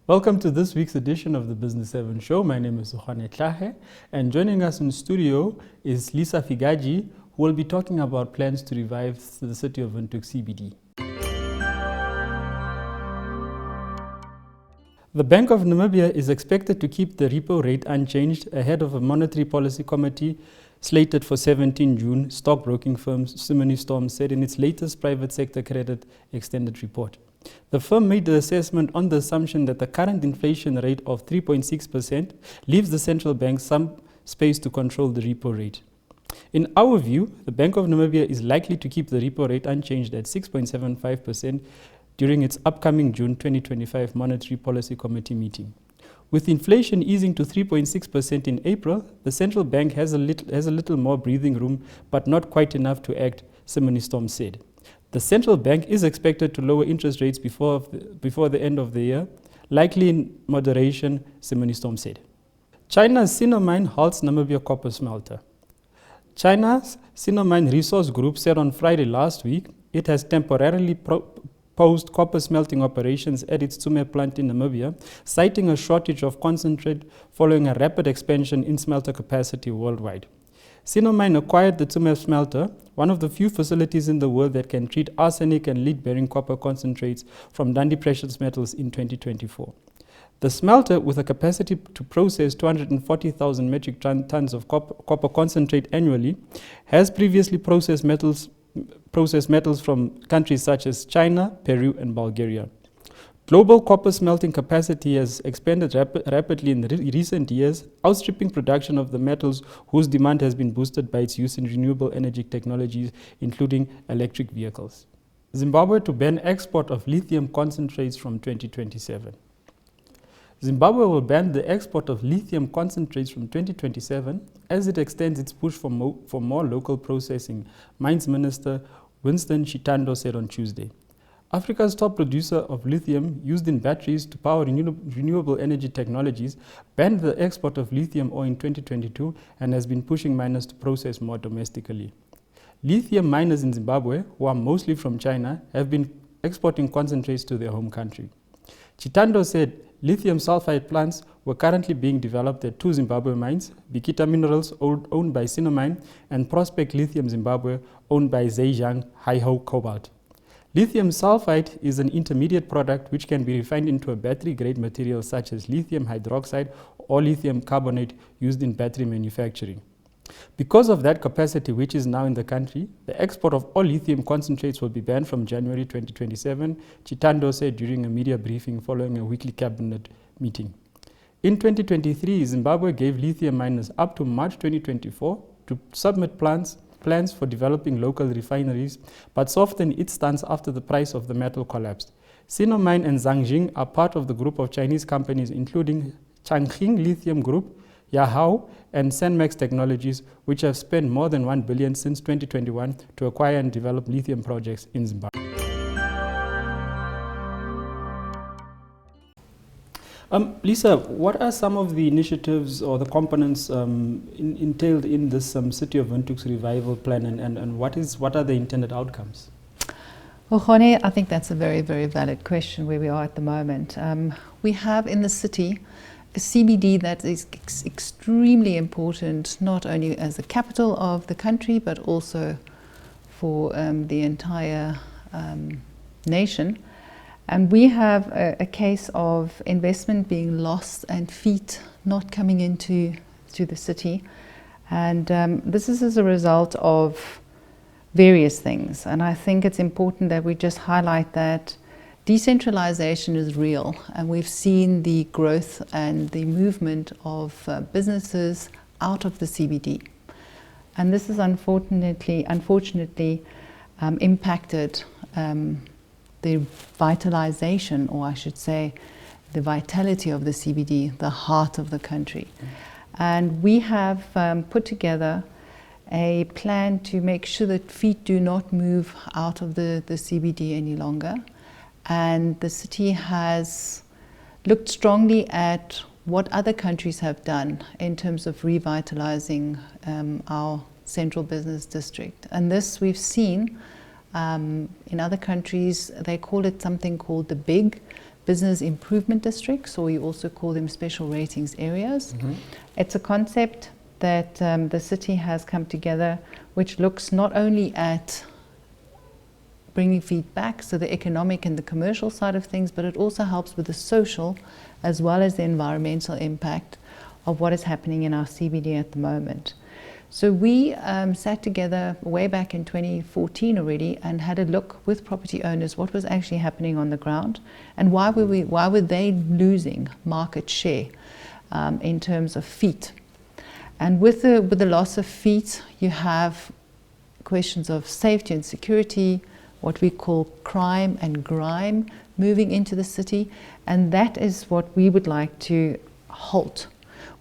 Welcome to this week's edition of the Business 7 Show. My name is Sukhane Tlahe, and joining us in studio is Lisa Figaji, who will be talking about plans to revive the city of Windhoek CBD. The Bank of Namibia is expected to keep the repo rate unchanged ahead of a monetary policy committee slated for 17 June, stockbroking firm Simony Storm said in its latest private sector credit extended report. The firm made the assessment on the assumption that the current inflation rate of 3.6% leaves the central bank some space to control the repo rate. In our view, the Bank of Namibia is likely to keep the repo rate unchanged at 6.75% during its upcoming June 2025 Monetary Policy Committee meeting. With inflation easing to 3.6% in April, the central bank has a little more breathing room, but not quite enough to act, Simony Storm said. The central bank is expected to lower interest rates before the end of the year, likely in moderation, Simony Storm said. China's Sinomine halts Namibia copper smelter. China's Sinomine Resource Group said on Friday last week it has temporarily paused copper smelting operations at its Tsumeb plant in Namibia, citing a shortage of concentrate following a rapid expansion in smelter capacity worldwide. Sinomine acquired the Tsumeb smelter, one of the few facilities in the world that can treat arsenic and lead-bearing copper concentrates from Dundee Precious Metals in 2024. The smelter, with a capacity to process 240,000 metric tons of copper concentrate annually, has previously processed metals from countries such as China, Peru, and Bulgaria. Global copper smelting capacity has expanded rapidly in recent years, outstripping production of the metals whose demand has been boosted by its use in renewable energy technologies, including electric vehicles. Zimbabwe to ban export of lithium concentrates from 2027. Zimbabwe will ban the export of lithium concentrates from 2027 as it extends its push for more local processing, Mines Minister Winston Chitando said on Tuesday. Africa's top producer of lithium used in batteries to power renewable energy technologies banned the export of lithium ore in 2022 and has been pushing miners to process more domestically. Lithium miners in Zimbabwe, who are mostly from China, have been exporting concentrates to their home country. Chitando said lithium sulfide plants were currently being developed at two Zimbabwe mines, Bikita Minerals, owned by Sinomine, and Prospect Lithium Zimbabwe, owned by Zhejiang Haiho Cobalt. Lithium sulfide is an intermediate product which can be refined into a battery-grade material such as lithium hydroxide or lithium carbonate used in battery manufacturing. Because of that capacity which is now in the country, the export of all lithium concentrates will be banned from January 2027, Chitando said during a media briefing following a weekly cabinet meeting. In 2023, Zimbabwe gave lithium miners up to March 2024 to submit plans for developing local refineries, but softened its stance after the price of the metal collapsed. Sinomine and Zhangjing are part of the group of Chinese companies including Changqing Lithium Group, Yahao, and Senmax Technologies, which have spent more than $1 billion since 2021 to acquire and develop lithium projects in Zimbabwe. Lisa, what are some of the initiatives or the components entailed in this City of Windhoek's revival plan, and what are the intended outcomes? Well, Khone, I think that's a very, very valid question where we are at the moment. We have in the city a CBD that is extremely important, not only as the capital of the country, but also for the entire nation. And we have a case of investment being lost and feet not coming into the city. And this is as a result of various things. And I think it's important that we just highlight that decentralization is real. And we've seen the growth and the movement of businesses out of the CBD. And this has unfortunately impacted the vitalization, or I should say, the vitality of the CBD, the heart of the country. And we have put together a plan to make sure that feet do not move out of the CBD any longer. And the city has looked strongly at what other countries have done in terms of revitalizing our central business district. And this we've seen in other countries, they call it something called the BIG, business improvement districts, or we also call them special ratings areas. It's a concept that the city has come together, which looks not only at bringing feedback, so the economic and the commercial side of things, but it also helps with the social as well as the environmental impact of what is happening in our CBD at the moment. So we sat together way back in 2014 already and had a look with property owners what was actually happening on the ground and why were they losing market share in terms of feet. And with the loss of feet, you have questions of safety and security, what we call crime and grime moving into the city, and that is what we would like to halt.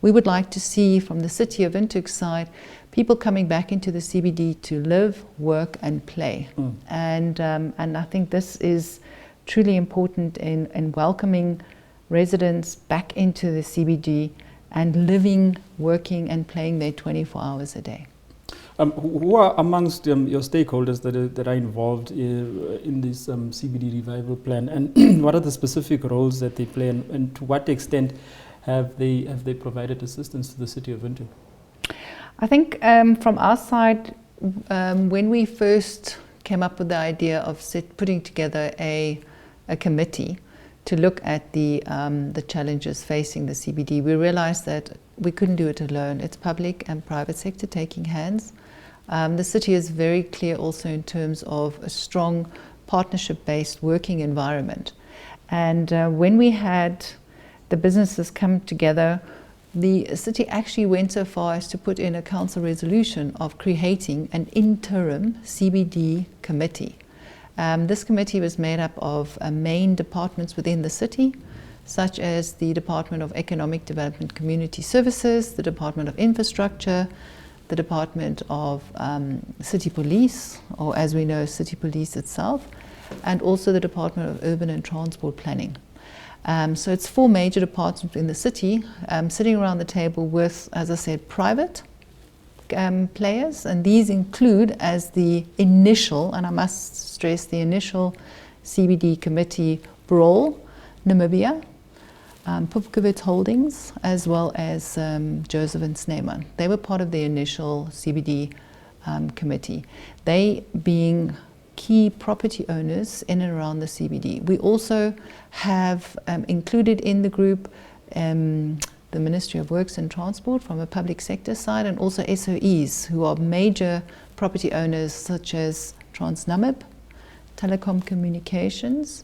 We would like to see from the city of Windhoek side people coming back into the CBD to live, work and play. And I think this is truly important in welcoming residents back into the CBD and living, working and playing there 24 hours a day. Who are amongst your stakeholders that are involved in this CBD revival plan, and what are the specific roles that they play, and to what extent have they provided assistance to the city of Windhoek? I think from our side, when we first came up with the idea of putting together a committee to look at the challenges facing the CBD, we realized that we couldn't do it alone. It's public and private sector taking hands. The city is very clear also in terms of a strong partnership-based working environment. And when we had the businesses come together, the city actually went so far as to put in a council resolution of creating an interim CBD committee. This committee was made up of main departments within the city, such as the Department of Economic Development Community Services, the Department of Infrastructure, the Department of City Police, or as we know, City Police itself, and also the Department of Urban and Transport Planning. So it's 4 major departments in the city sitting around the table with, as I said, private players, and these include as the initial, and I must stress the initial CBD committee, Brawl, Namibia, Pupkewitz Holdings, as well as Joseph and Sneeman. They were part of the initial CBD committee, they being key property owners in and around the CBD. We also have included in the group the Ministry of Works and Transport from a public sector side, and also SOEs who are major property owners such as Transnamib, Telecom Communications,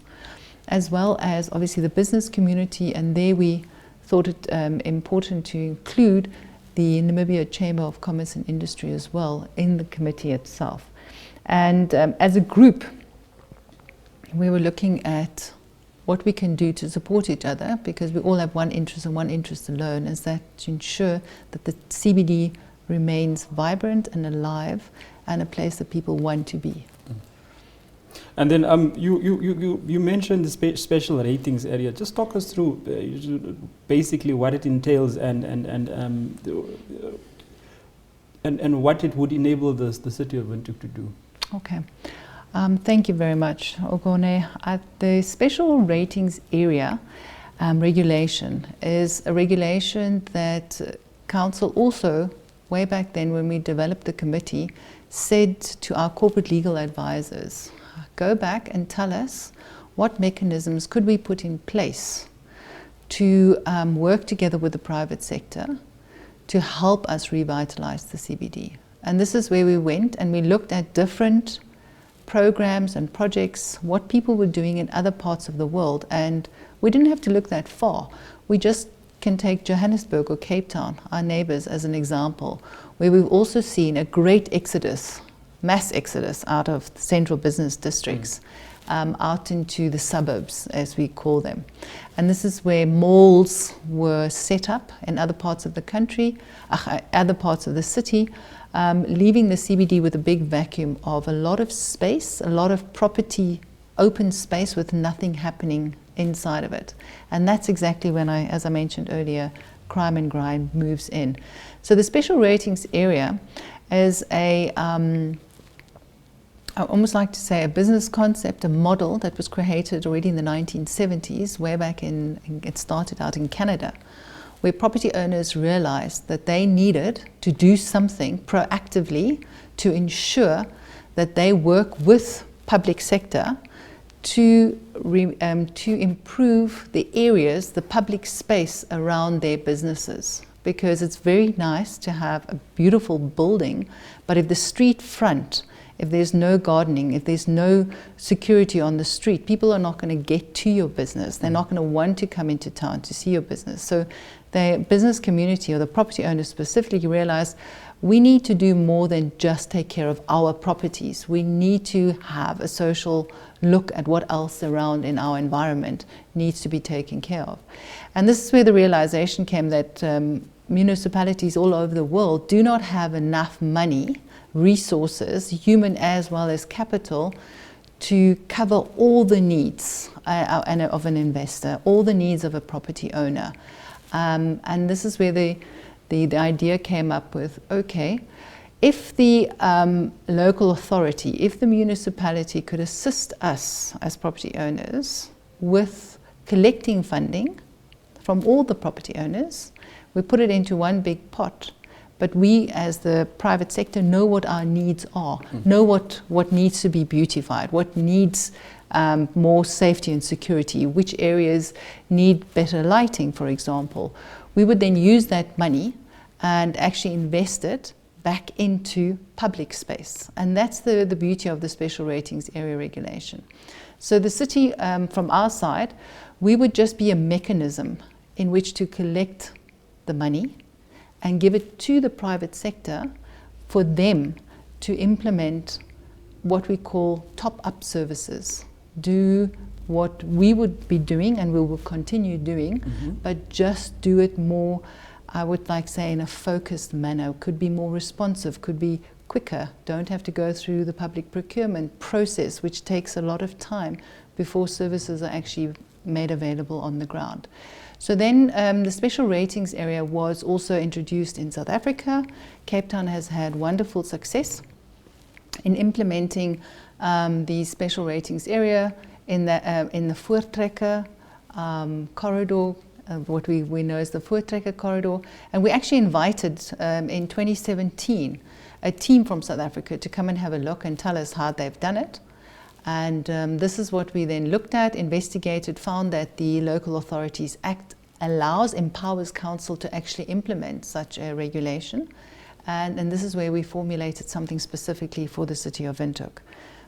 as well as obviously the business community, and there we thought it important to include the Namibia Chamber of Commerce and Industry as well in the committee itself. And as a group, we were looking at what we can do to support each other, because we all have one interest and one interest alone, is that to ensure that the CBD remains vibrant and alive and a place that people want to be. And then you mentioned the special ratings area. Just talk us through basically what it entails and what it would enable the city of Windhoek to do. Okay. Thank you very much, Ogone. The special ratings area regulation is a regulation that Council also, way back then when we developed the committee, said to our corporate legal advisors, go back and tell us what mechanisms could we put in place to work together with the private sector to help us revitalize the CBD. And this is where we went and we looked at different programs and projects, what people were doing in other parts of the world, and we didn't have to look that far. We just can take Johannesburg or Cape Town, our neighbors, as an example, where we've also seen a great exodus, mass exodus out of the central business districts, out into the suburbs, as we call them. And this is where malls were set up in other parts of the country, other parts of the city, leaving the CBD with a big vacuum of a lot of space, a lot of property, open space with nothing happening inside of it. And that's exactly when as I mentioned earlier, crime and grime moves in. So the special ratings area is a I almost like to say a business concept, a model that was created already in the 1970s, way back it started out in Canada, where property owners realized that they needed to do something proactively to ensure that they work with public sector to improve the areas, the public space around their businesses. Because it's very nice to have a beautiful building, but if the street front, if there's no gardening, if there's no security on the street, people are not going to get to your business. They're not going to want to come into town to see your business. So the business community, or the property owners specifically, realized we need to do more than just take care of our properties. We need to have a social look at what else around in our environment needs to be taken care of. And this is where the realization came that municipalities all over the world do not have enough money, resources, human as well as capital, to cover all the needs of an investor, all the needs of a property owner. And this is where the idea came up with, okay, if the local authority, if the municipality could assist us as property owners with collecting funding from all the property owners, we put it into one big pot. But we, as the private sector, know what our needs are, know what needs to be beautified, what needs more safety and security, which areas need better lighting, for example. We would then use that money and actually invest it back into public space. And that's the beauty of the special ratings area regulation. So the city, from our side, we would just be a mechanism in which to collect the money and give it to the private sector for them to implement what we call top-up services. Do what we would be doing and we will continue doing, but just do it more, I would like to say, in a focused manner. Could be more responsive, could be quicker. Don't have to go through the public procurement process, which takes a lot of time before services are actually made available on the ground. So then the special ratings area was also introduced in South Africa. Cape Town has had wonderful success in implementing the special ratings area in the Voortrekker corridor, what we know as the Voortrekker corridor. And we actually invited in 2017 a team from South Africa to come and have a look and tell us how they've done it. And this is what we then looked at, investigated, found that the Local Authorities Act empowers council to actually implement such a regulation. And this is where we formulated something specifically for the city of Windhoek.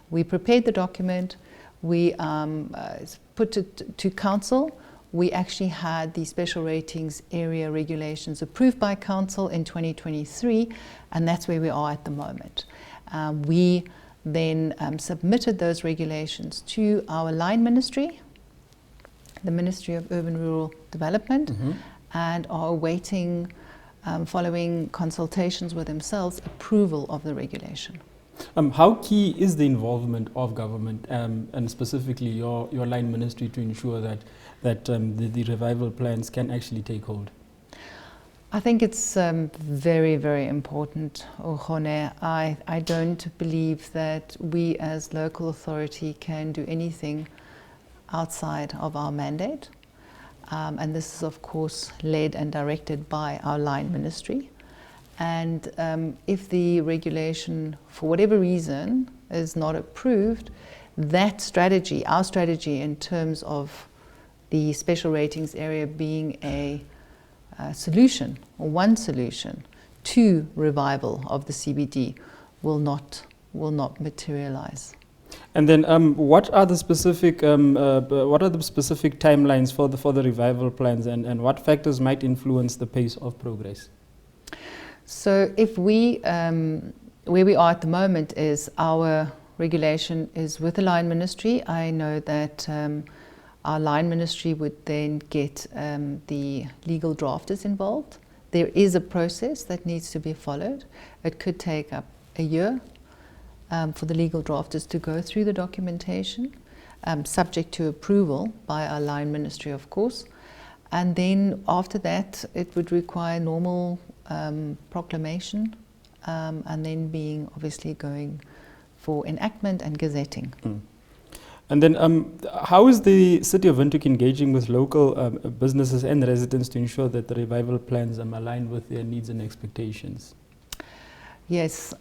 We prepared the document, we put it to council. We actually had the special ratings area regulations approved by council in 2023, and that's where we are at the moment. We then submitted those regulations to our line ministry, the Ministry of Urban Rural Development, and are awaiting, following consultations with themselves, approval of the regulation. How key is the involvement of government and specifically your line ministry to ensure that the revival plans can actually take hold? I think it's very, very important, Ogone. I don't believe that we as local authority can do anything outside of our mandate. And this is, of course, led and directed by our line ministry. And if the regulation, for whatever reason, is not approved, that strategy, our strategy in terms of the special ratings area being a solution, or one solution to revival of the CBD, will not materialize. And then, what are the specific timelines for the revival plans, and what factors might influence the pace of progress? So, if we, where we are at the moment is our regulation is with the line ministry. I know that our line ministry would then get the legal drafters involved. There is a process that needs to be followed. It could take up a year for the legal drafters to go through the documentation, subject to approval by our line ministry, of course. And then after that, it would require normal proclamation, and then being obviously going for enactment and gazetting. And then how is the City of Windhoek engaging with local businesses and residents to ensure that the revival plans align with their needs and expectations? Yes,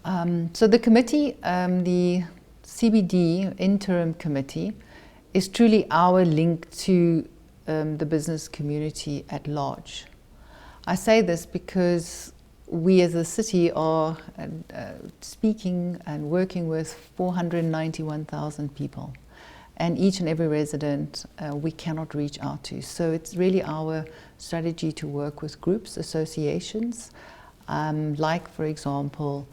so the committee, the CBD interim committee, is truly our link to the business community at large. I say this because we as a city are speaking and working with 491,000 people, and each and every resident we cannot reach out to. So it's really our strategy to work with groups, associations, like for example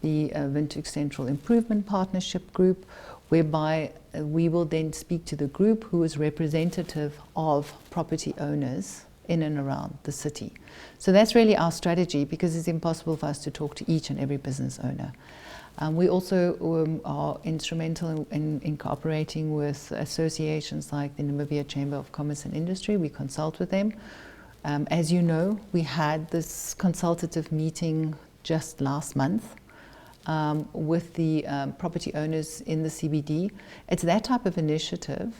the Windhoek Central Improvement Partnership Group, whereby we will then speak to the group who is representative of property owners in and around the city. So that's really our strategy, because it's impossible for us to talk to each and every business owner. We also are instrumental in cooperating with associations like the Namibia Chamber of Commerce and Industry. We consult with them. As you know, we had this consultative meeting just last month with the property owners in the CBD. It's that type of initiative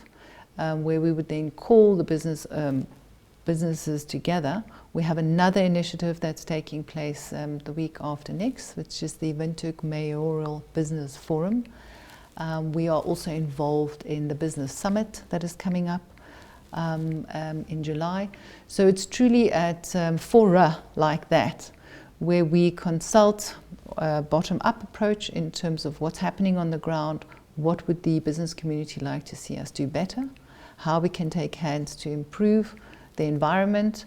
where we would then call the businesses together. We have another initiative that's taking place the week after next, which is the Windhoek Mayoral Business Forum. We are also involved in the Business Summit that is coming up in July. So it's truly at fora like that, where we consult a bottom-up approach in terms of what's happening on the ground, what would the business community like to see us do better, how we can take hands to improve the environment,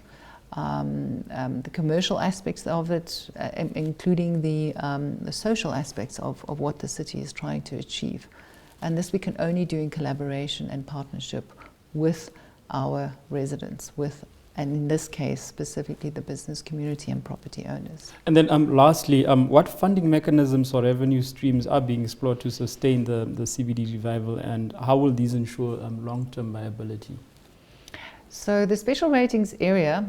the commercial aspects of it, including the social aspects of what the city is trying to achieve. And this we can only do in collaboration and partnership with our residents, and in this case specifically the business community and property owners. And then lastly, what funding mechanisms or revenue streams are being explored to sustain the CBD revival, and how will these ensure long-term viability? So the special ratings area,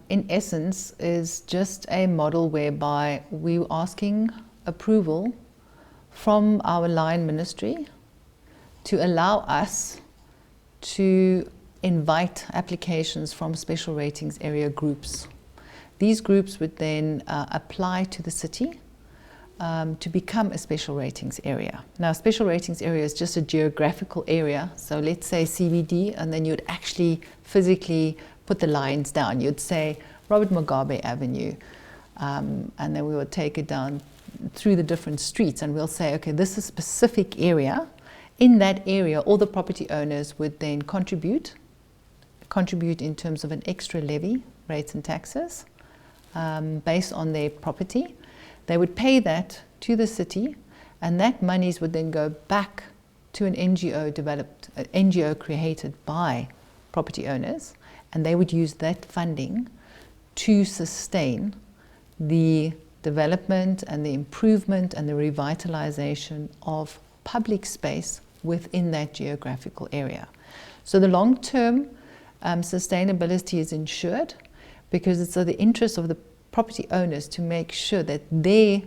in essence, is just a model whereby we're asking approval from our line ministry to allow us to invite applications from special ratings area groups. These groups would then apply to the city to become a special ratings area. Now, special ratings area is just a geographical area. So let's say CBD, and then you'd actually physically put the lines down. You'd say Robert Mugabe Avenue, and then we would take it down through the different streets, and we'll say, okay, this is a specific area. In that area, all the property owners would then contribute in terms of an extra levy, rates and taxes, based on their property. They would pay that to the city, and that monies would then go back to an NGO created by property owners, and they would use that funding to sustain the development and the improvement and the revitalization of public space within that geographical area. So the long-term sustainability is ensured, because it's of the interest of the property owners to make sure that their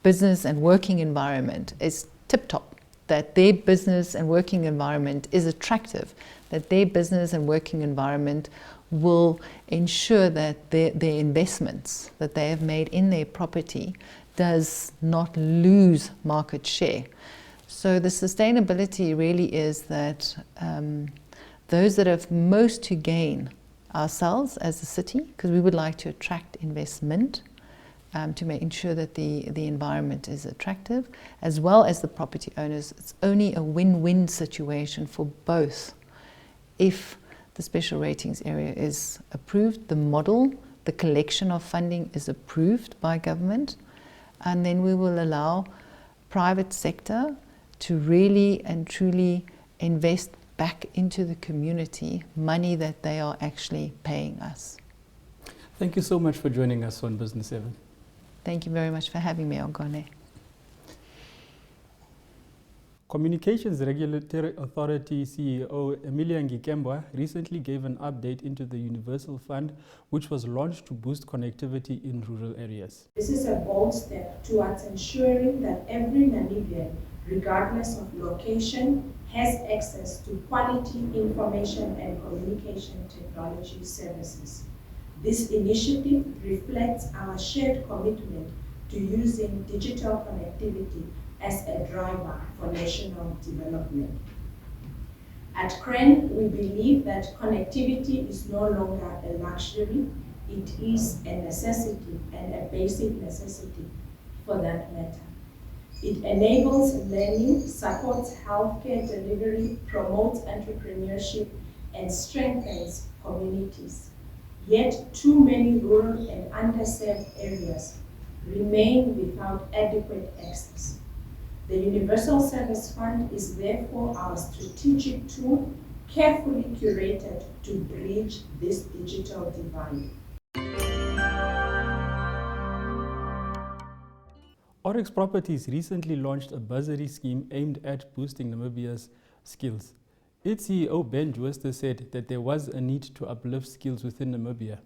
business and working environment is tip-top, that their business and working environment is attractive, that their business and working environment will ensure that their investments that they have made in their property does not lose market share. So the sustainability really is that those that have most to gain, ourselves as a city, because we would like to attract investment to make sure that the environment is attractive, as well as the property owners. It's only a win-win situation for both. If the special ratings area is approved, the model, the collection of funding is approved by government, and then we will allow private sector to really and truly invest back into the community money that they are actually paying us. Thank you so much for joining us on Business 7. Thank you very much for having me, Ogone. Communications Regulatory Authority CEO Emilia Ngikembwa recently gave an update into the Universal Fund, which was launched to boost connectivity in rural areas. This is a bold step towards ensuring that every Namibian regardless of location, has access to quality information and communication technology services. This initiative reflects our shared commitment to using digital connectivity as a driver for national development. At CREN, we believe that connectivity is no longer a luxury, it is a necessity, and a basic necessity for that matter. It enables learning, supports healthcare delivery, promotes entrepreneurship, and strengthens communities. Yet too many rural and underserved areas remain without adequate access. The Universal Service Fund is therefore our strategic tool, carefully curated to bridge this digital divide. Oryx Properties recently launched a bursary scheme aimed at boosting Namibia's skills. Its CEO Ben Jooste said that there was a need to uplift skills within Namibia.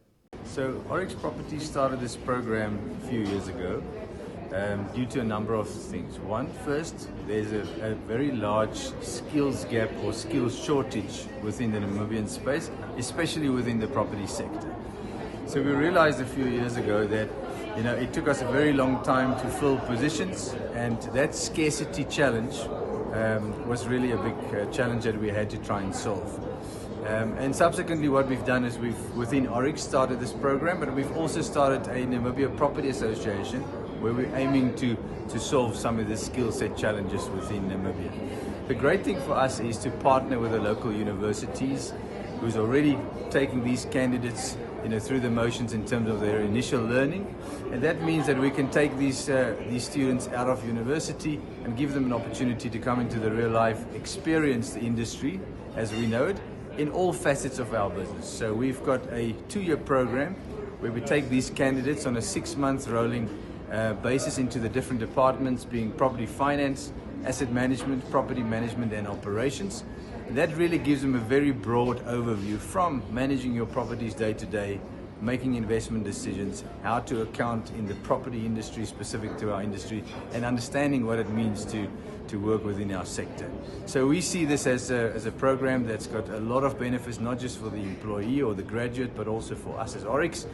So Oryx Properties started this program a few years ago due to a number of things. One, first, there's a very large skills gap or skills shortage within the Namibian space, especially within the property sector. So we realized a few years ago that it took us a very long time to fill positions, and that scarcity challenge was really a big challenge that we had to try and solve. And subsequently what we've done is we've, within Oryx, started this program, but we've also started a Namibia Property Association where we're aiming to solve some of the skill set challenges within Namibia. The great thing for us is to partner with the local universities who's already taking these candidates through the motions in terms of their initial learning, and that means that we can take these students out of university and give them an opportunity to come into the real life, experience the industry as we know it in all facets of our business. So we've got a 2-year program where we take these candidates on a 6-month rolling basis into the different departments, being property finance, asset management, property management and operations. And that really gives them a very broad overview from managing your properties day to day, making investment decisions, how to account in the property industry specific to our industry, and understanding what it means to work within our sector. So we see this as a program that's got a lot of benefits, not just for the employee or the graduate, but also for us as Oryx.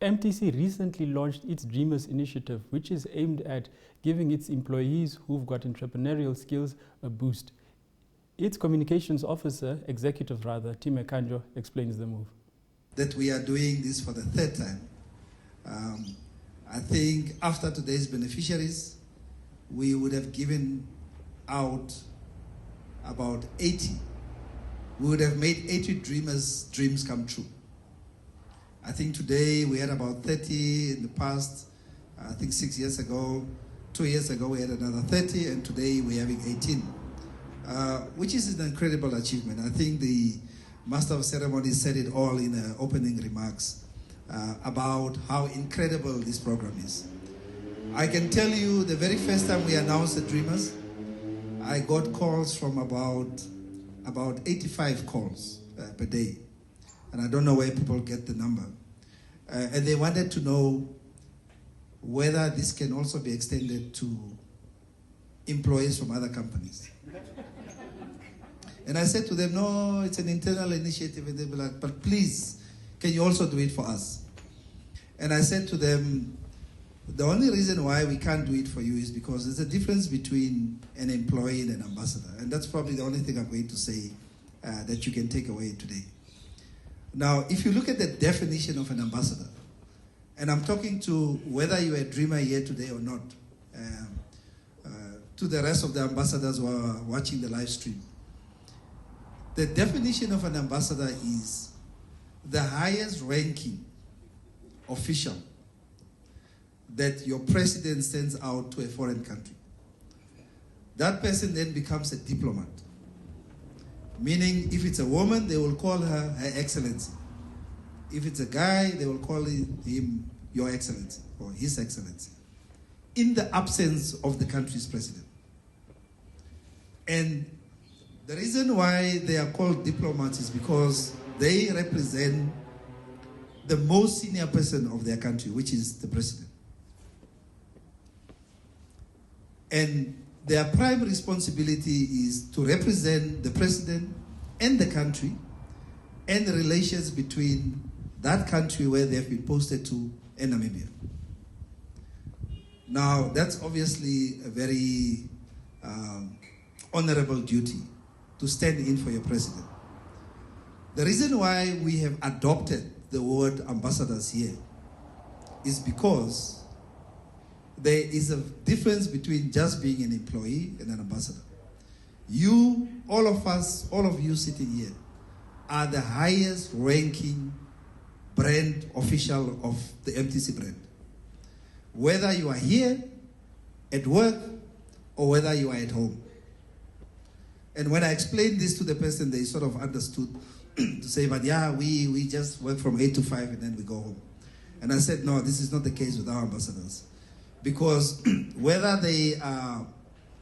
MTC recently launched its Dreamers initiative, which is aimed at giving its employees who've got entrepreneurial skills a boost. Its communications officer, Tim Ekanjo, explains the move. That we are doing this for the 3rd time. I think after today's beneficiaries, we would have given out about 80. We would have made 80 dreamers' dreams come true. I think today we had about 30 in the past. I think 6 years ago, 2 years ago we had another 30, and today we're having 18, which is an incredible achievement. I think the Master of Ceremonies said it all in her opening remarks about how incredible this program is. I can tell you the very first time we announced the Dreamers, I got calls from about 85 calls per day. And I don't know where people get the number. And they wanted to know whether this can also be extended to employees from other companies. And I said to them, no, it's an internal initiative. And they were like, but please, can you also do it for us? And I said to them, the only reason why we can't do it for you is because there's a difference between an employee and an ambassador. And that's probably the only thing I'm going to say that you can take away today. Now, if you look at the definition of an ambassador, and I'm talking to whether you're a dreamer here today or not, to the rest of the ambassadors who are watching the live stream, the definition of an ambassador is the highest ranking official that your president sends out to a foreign country. That person then becomes a diplomat. Meaning, if it's a woman, they will call her Her Excellency. If it's a guy, they will call him Your Excellency or His Excellency, in the absence of the country's president. And the reason why they are called diplomats is because they represent the most senior person of their country, which is the president. And their prime responsibility is to represent the president and the country and the relations between that country where they've been posted to and Namibia. Now, that's obviously a very honorable duty to stand in for your president. The reason why we have adopted the word ambassadors here is because there is a difference between just being an employee and an ambassador. You, all of us, all of you sitting here, are the highest ranking brand official of the MTC brand. Whether you are here at work or whether you are at home. And when I explained this to the person, they sort of understood to say, but yeah, we just work from 8 to 5 and then we go home. And I said, no, this is not the case with our ambassadors. Because whether they are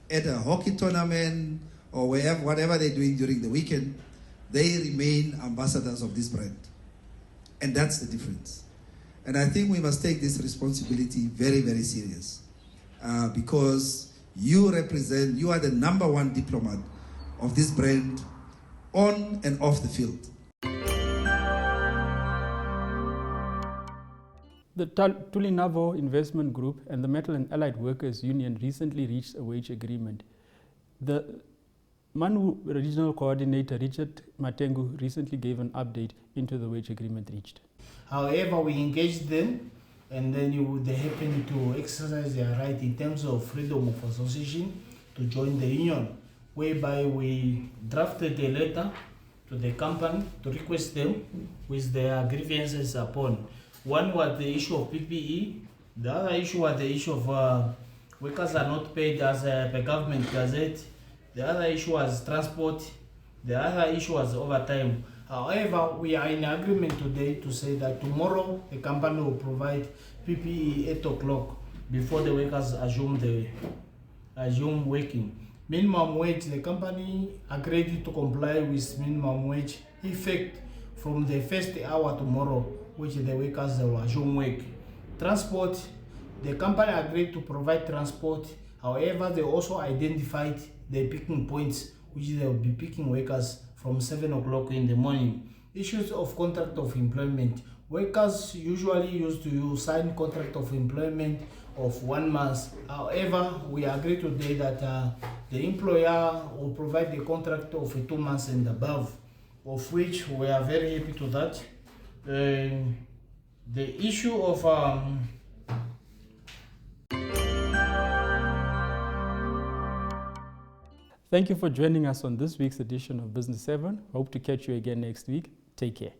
at a hockey tournament or wherever, whatever they're doing during the weekend, they remain ambassadors of this brand. And that's the difference. And I think we must take this responsibility very, very serious. Because you are the #1 diplomat of this brand on and off the field. The Tulinavo Investment Group and the Metal and Allied Workers Union recently reached a wage agreement. The Manu Regional Coordinator Richard Matengu recently gave an update into the wage agreement reached. However, we engaged them and then they happened to exercise their right in terms of freedom of association to join the union, whereby we drafted a letter to the company to request them with their grievances upon. One was the issue of PPE, the other issue was the issue of workers are not paid as per government gazette, the other issue was transport, the other issue was overtime. However, we are in agreement today to say that tomorrow the company will provide PPE 8 o'clock before the workers assume working. Minimum wage, the company agreed to comply with minimum wage effect from the first hour tomorrow, which the workers will assume work. Transport, the company agreed to provide transport. However, they also identified the picking points, which they will be picking workers from 7 o'clock in the morning. Issues of contract of employment. Workers usually used to sign contract of employment of 1 month. However, we agree today that the employer will provide the contract of 2 months and above, of which we are very happy to that. The issue of Thank you for joining us on this week's edition of Business 7. Hope to catch you again next week. Take care.